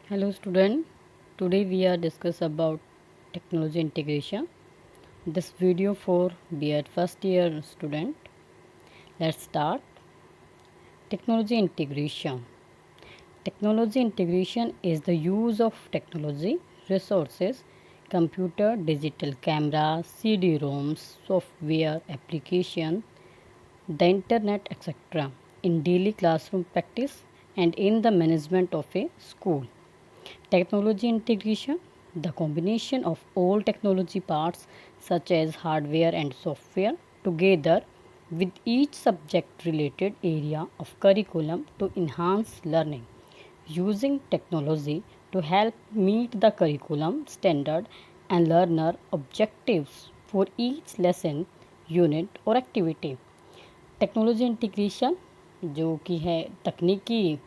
Hello student, today we are discuss about technology integration. This video for B.Ed first year student. Let's start. Technology integration. Technology integration is the use of technology, resources, computer, digital camera, CD-ROMs, software, application, the internet, etc. in daily classroom practice and in the management of a school. Technology integration, the combination of all technology parts such as hardware and software together with each subject related area of curriculum to enhance learning. Using technology to help meet the curriculum standard and learner objectives for each lesson, unit or activity. Technology integration जो कि है तकनीकी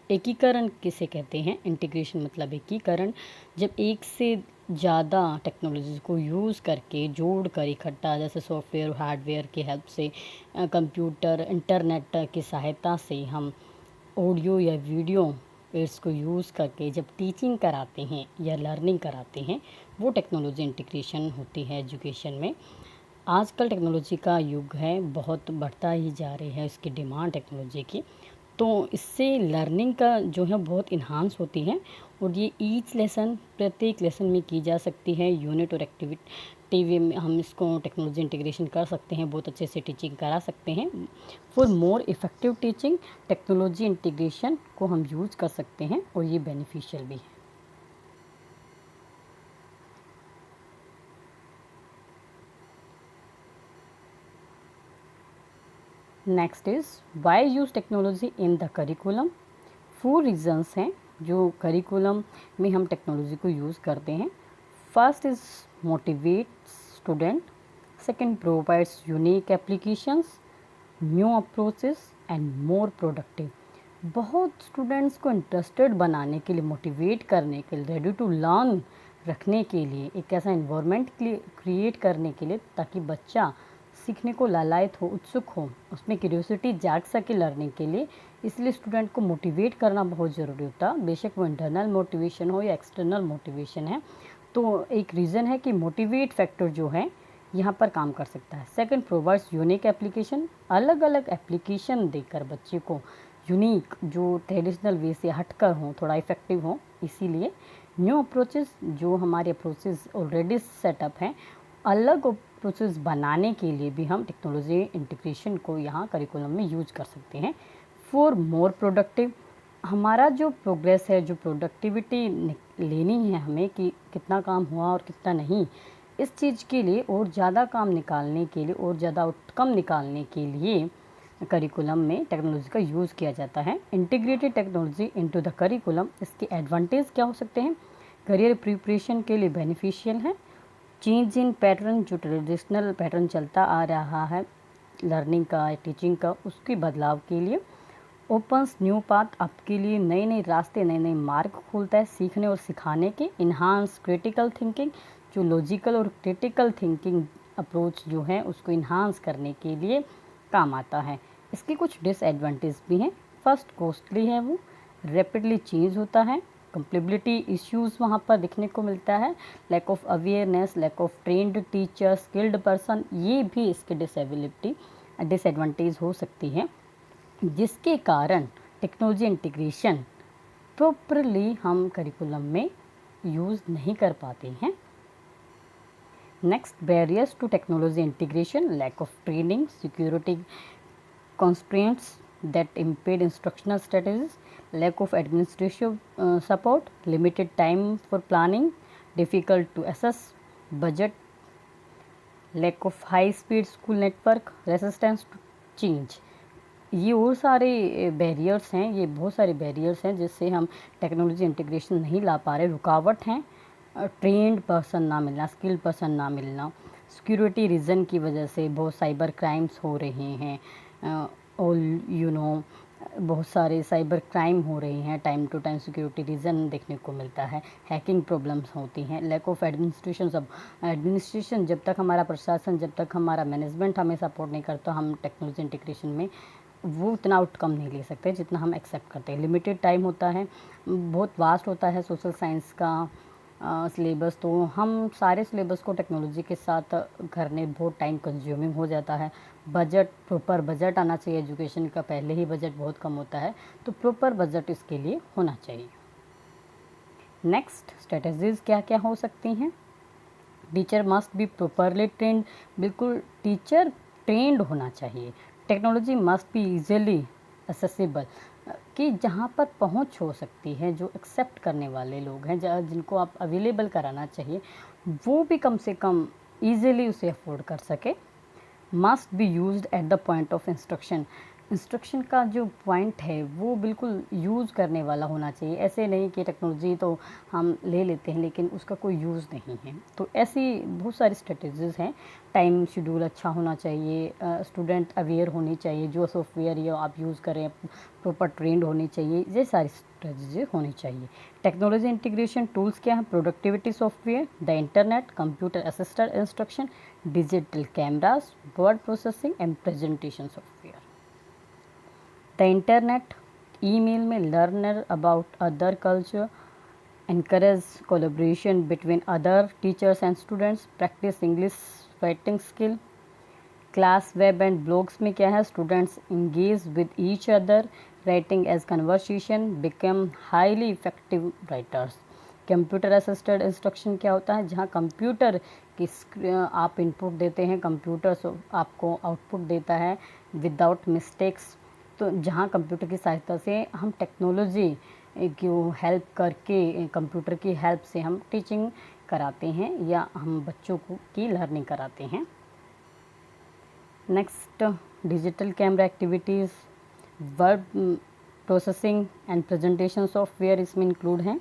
एकीकरण किसे कहते हैं। Integration मतलब एकीकरण, जब एक से ज़्यादा टेक्नोलॉजी को यूज़ करके जोड़ कर इकट्ठा, जैसे सॉफ्टवेयर हार्डवेयर की हेल्प से, कंप्यूटर इंटरनेट की सहायता से हम ऑडियो या वीडियो एड्स को यूज़ करके जब टीचिंग कराते हैं या लर्निंग कराते हैं, वो टेक्नोलॉजी इंटीग्रेशन होती है एजुकेशन में। आजकल टेक्नोलॉजी का युग है, बहुत बढ़ता ही जा रही है इसकी डिमांड टेक्नोलॉजी की, तो इससे लर्निंग का जो है बहुत इन्हांस होती है और ये ईच लेसन प्रत्येक लेसन में की जा सकती है। यूनिट और एक्टिविटी वे में हम इसको टेक्नोलॉजी इंटीग्रेशन कर सकते हैं, बहुत अच्छे से टीचिंग करा सकते हैं। For more effective teaching technology integration को हम यूज़ कर सकते हैं और ये बेनिफिशियल भी है। Next is why use technology in the curriculum. 4 reasons हैं जो करिकुलम में हम टेक्नोलॉजी को यूज़ करते हैं। First is motivate student, second provides unique applications, new approaches and more productive. बहुत स्टूडेंट्स को इंटरेस्टेड बनाने के लिए, मोटिवेट करने के लिए, रेडी टू लर्न रखने के लिए, एक ऐसा इन्वायरमेंट क्रिएट करने के लिए ताकि बच्चा सीखने को लालायित हो, उत्सुक हो, उसमें क्यूरियोसिटी जाग सके लर्निंग के लिए। इसलिए स्टूडेंट को मोटिवेट करना बहुत ज़रूरी होता है, बेशक वो इंटरनल मोटिवेशन हो या एक्सटर्नल मोटिवेशन है। तो एक रीज़न है कि मोटिवेट फैक्टर जो है यहाँ पर काम कर सकता है। सेकंड, प्रोवाइड्स यूनिक एप्लीकेशन, अलग अलग एप्लीकेशन देकर बच्चे को यूनिक, जो ट्रेडिशनल वे से हटकर हों, थोड़ा इफ़ेक्टिव हों। इसीलिए न्यू अप्रोचेस, जो हमारे अप्रोचेस ऑलरेडी सेटअप हैं, अलग अप्रोचेस बनाने के लिए भी हम टेक्नोलॉजी इंटीग्रेशन को यहाँ करिकुलम में यूज कर सकते हैं। फॉर मोर प्रोडक्टिव, हमारा जो प्रोग्रेस है, जो प्रोडक्टिविटी लेनी है हमें कि कितना काम हुआ और कितना नहीं, इस चीज़ के लिए और ज़्यादा काम निकालने के लिए और ज़्यादा आउटकम निकालने के लिए करिकुलम में टेक्नोलॉजी का यूज़ किया जाता है। Integrated technology into the curriculum, इसके एडवांटेज क्या हो सकते हैं? करियर प्रिपरेशन के लिए बेनिफिशियल है। चेंज इन पैटर्न, जो ट्रेडिशनल पैटर्न चलता आ रहा है लर्निंग का, टीचिंग का, उसके बदलाव के लिए। ओपन्स न्यू पाथ, आपके लिए नए नए रास्ते, नए नए मार्ग खोलता है सीखने और सिखाने के। इन्हांस क्रिटिकल थिंकिंग, जो लॉजिकल और क्रिटिकल थिंकिंग अप्रोच जो है उसको इन्हांस करने के लिए काम आता है। इसके कुछ डिसएडवांटेज भी हैं। फर्स्ट, कॉस्टली है, वो रैपिडली चेंज होता है, कंप्लेबिलिटी इश्यूज़ वहाँ पर दिखने को मिलता है, lack of awareness, lack of trained teacher, skilled person, ये भी इसके डिसएडवांटेज हो सकती है, जिसके कारण टेक्नोलॉजी इंटीग्रेशन प्रॉपरली हम करिकुलम में यूज़ नहीं कर पाते हैं। Next, barriers to technology integration, lack of training, security constraints that impede instructional strategies, lack of administrative support, limited time for planning, difficult to assess budget, lack of high speed school network, resistance to change। ये और सारे barriers हैं, ये बहुत सारे barriers हैं जिससे हम टेक्नोलॉजी इंटीग्रेशन नहीं ला पा रहे, रुकावट हैं। ट्रेंड पर्सन ना मिलना, स्किल्ड पर्सन ना मिलना, सिक्योरिटी रीज़न की वजह से बहुत साइबर क्राइम्स हो रहे हैं, बहुत सारे साइबर क्राइम हो रहे हैं, time to time security reason देखने को मिलता है, हैकिंग प्रॉब्लम्स होती हैं, लैक ऑफ एडमिनिस्ट्रेशन। सब एडमिनिस्ट्रेशन, जब तक हमारा प्रशासन, जब तक हमारा मैनेजमेंट हमें सपोर्ट नहीं करता, हम टेक्नोलॉजी इंटीग्रेशन में वो उतना आउटकम नहीं ले सकते जितना हम एक्सेप्ट करते हैं। लिमिटेड टाइम होता है, बहुत वास्ट होता है सोशल साइंस का सिलेबस, तो हम सारे सिलेबस को टेक्नोलॉजी के साथ करने बहुत टाइम कंज्यूमिंग हो जाता है। बजट, प्रॉपर बजट आना चाहिए एजुकेशन का, पहले ही बजट बहुत कम होता है, तो प्रॉपर बजट इसके लिए होना चाहिए। नेक्स्ट, स्ट्रेटजीज क्या क्या हो सकती हैं। Teacher must be properly trend, बिल्कुल टीचर ट्रेंड होना चाहिए। Technology must be easily accessible, कि जहाँ पर पहुँच हो सकती है, जो एक्सेप्ट करने वाले लोग हैं, जिनको आप अवेलेबल कराना चाहिए, वो भी कम से कम ईज़िली उसे अफोर्ड कर सके। Must be used at the point of instruction, instruction का जो पॉइंट है वो बिल्कुल यूज़ करने वाला होना चाहिए। ऐसे नहीं कि टेक्नोलॉजी तो हम ले लेते हैं लेकिन उसका कोई यूज़ नहीं है। तो ऐसी बहुत सारी स्ट्रेटजीज़ हैं। टाइम शेड्यूल अच्छा होना चाहिए, स्टूडेंट अवेयर होनी चाहिए, जो सॉफ्टवेयर ये आप यूज़ करें प्रॉपर ट्रेंड होनी चाहिए, ये सारी स्ट्रेटजी होनी चाहिए। टेक्नोलॉजी इंटीग्रेशन टूल्स क्या है। Productivity software, the internet, computer assisted instruction, digital cameras, word processing and presentation software. The internet, email में learner about other culture, encourage collaboration between other teachers and students, practice English writing skill. Class web and blogs में क्या है, students engage with each other, writing as conversation, become highly effective writers. Computer assisted instruction क्या होता है, जहाँ computer की आप input देते हैं, कंप्यूटर आपको आउटपुट देता है विदाउट मिस्टेक्स। तो जहाँ कंप्यूटर की सहायता से हम टेक्नोलॉजी की हेल्प करके, कंप्यूटर की हेल्प से हम टीचिंग कराते हैं या हम बच्चों को की लर्निंग कराते हैं। Next, digital camera activities, word processing and presentation software इसमें इंक्लूड हैं।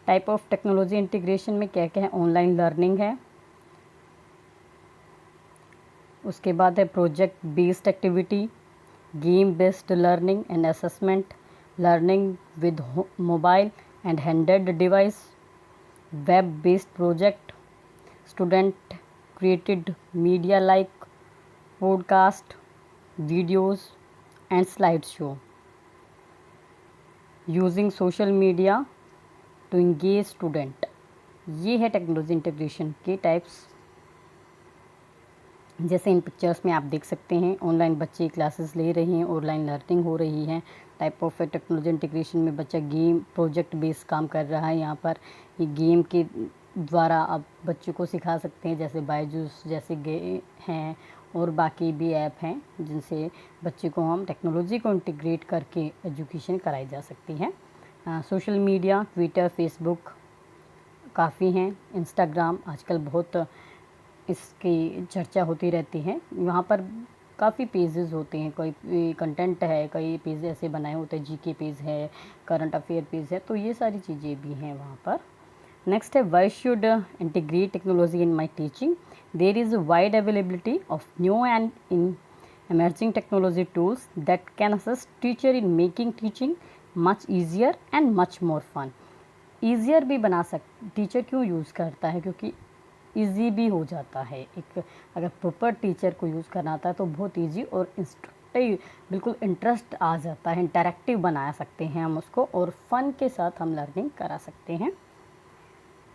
टाइप ऑफ टेक्नोलॉजी इंटीग्रेशन में क्या क्या है, ऑनलाइन लर्निंग है, उसके बाद है project based activity, game based learning and assessment, learning with mobile and handed device, web based project, student created media like podcast, videos and slide show, using social media to engage student. ये है technology integration के types. जैसे इन pictures में आप देख सकते हैं, online बच्चे क्लासेस ले रहे हैं, ऑनलाइन लर्निंग हो रही है। टाइप ऑफ टेक्नोलॉजी इंटीग्रेशन में बच्चा गेम प्रोजेक्ट बेस्ड काम कर रहा है। यहाँ पर ये गेम के द्वारा आप बच्चों को सिखा सकते हैं, जैसे बायजूस जैसे हैं और बाकी भी ऐप हैं जिनसे बच्चे को हम टेक्नोलॉजी को इंटीग्रेट करके एजुकेशन कराई जा सकती है। सोशल मीडिया, ट्विटर, फेसबुक काफ़ी हैं, इंस्टाग्राम आजकल बहुत इसकी चर्चा होती रहती है। वहाँ पर काफ़ी पेजेस होते हैं, कोई कंटेंट है, कई पेज ऐसे बनाए होते हैं, जीके पेज है, करंट अफेयर पेज है, तो ये सारी चीज़ें भी हैं वहाँ पर। नेक्स्ट है, why should integrate technology in my teaching. There is wide availability of new and in emerging technology tools that can assist teacher in making teaching much easier and much more fun. Easier भी बना teacher क्यों use करता है, क्योंकि easy भी हो जाता है। एक अगर प्रॉपर टीचर को यूज़ करना आता है तो बहुत ईजी और इंस्ट्रक्टिव, बिल्कुल इंटरेस्ट आ जाता है, इंटरेक्टिव बना सकते हैं हम उसको, और फन के साथ हम लर्निंग करा सकते हैं।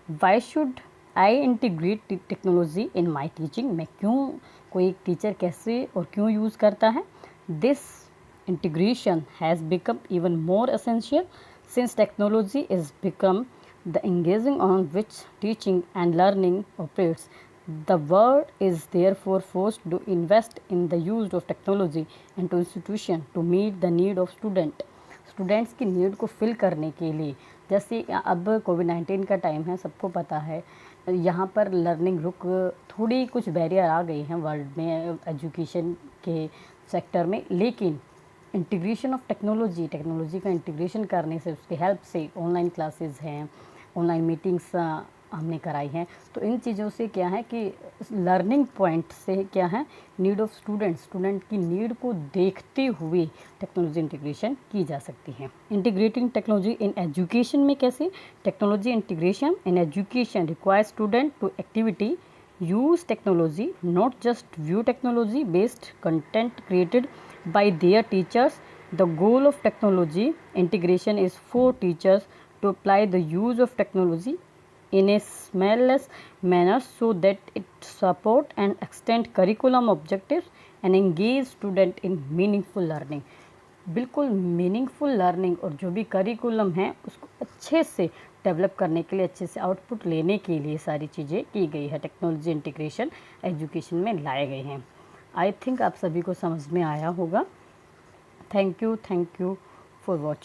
Why should I integrate technology in my teaching, मैं क्यों, कोई एक टीचर कैसे और क्यों यूज़ करता है। This integration has become even more essential since technology is become the engaging on which teaching and learning operates. The world is therefore forced to invest in the use of technology into institution to meet the need of students की need को fill करने के लिए। जैसे अब कोविड-19 का time है, सबको पता है, यहाँ पर लर्निंग रुक, थोड़ी कुछ बैरियर आ गई हैं वर्ल्ड में एजुकेशन के सेक्टर में, लेकिन इंटीग्रेशन ऑफ टेक्नोलॉजी का इंटीग्रेशन करने से, उसकी हेल्प से ऑनलाइन क्लासेस हैं, ऑनलाइन मीटिंग्स हमने कराई हैं, तो इन चीज़ों से क्या है कि लर्निंग पॉइंट से क्या है, नीड ऑफ स्टूडेंट की नीड को देखते हुए टेक्नोलॉजी इंटीग्रेशन की जा सकती है। इंटीग्रेटिंग टेक्नोलॉजी इन एजुकेशन में कैसे, technology integration in education requires student to activity use technology, not just view technology based content created by their teachers. The goal of technology integration is for teachers to apply the use of technology in a seamless manner so that it support and extend curriculum objectives and engage student in meaningful learning. बिल्कुल meaningful learning और जो भी curriculum है उसको अच्छे से develop करने के लिए, अच्छे से आउटपुट लेने के लिए सारी चीज़ें की गई है, टेक्नोलॉजी इंटीग्रेशन एजुकेशन में लाए गए हैं। आई थिंक आप सभी को समझ में आया होगा। Thank you for watching.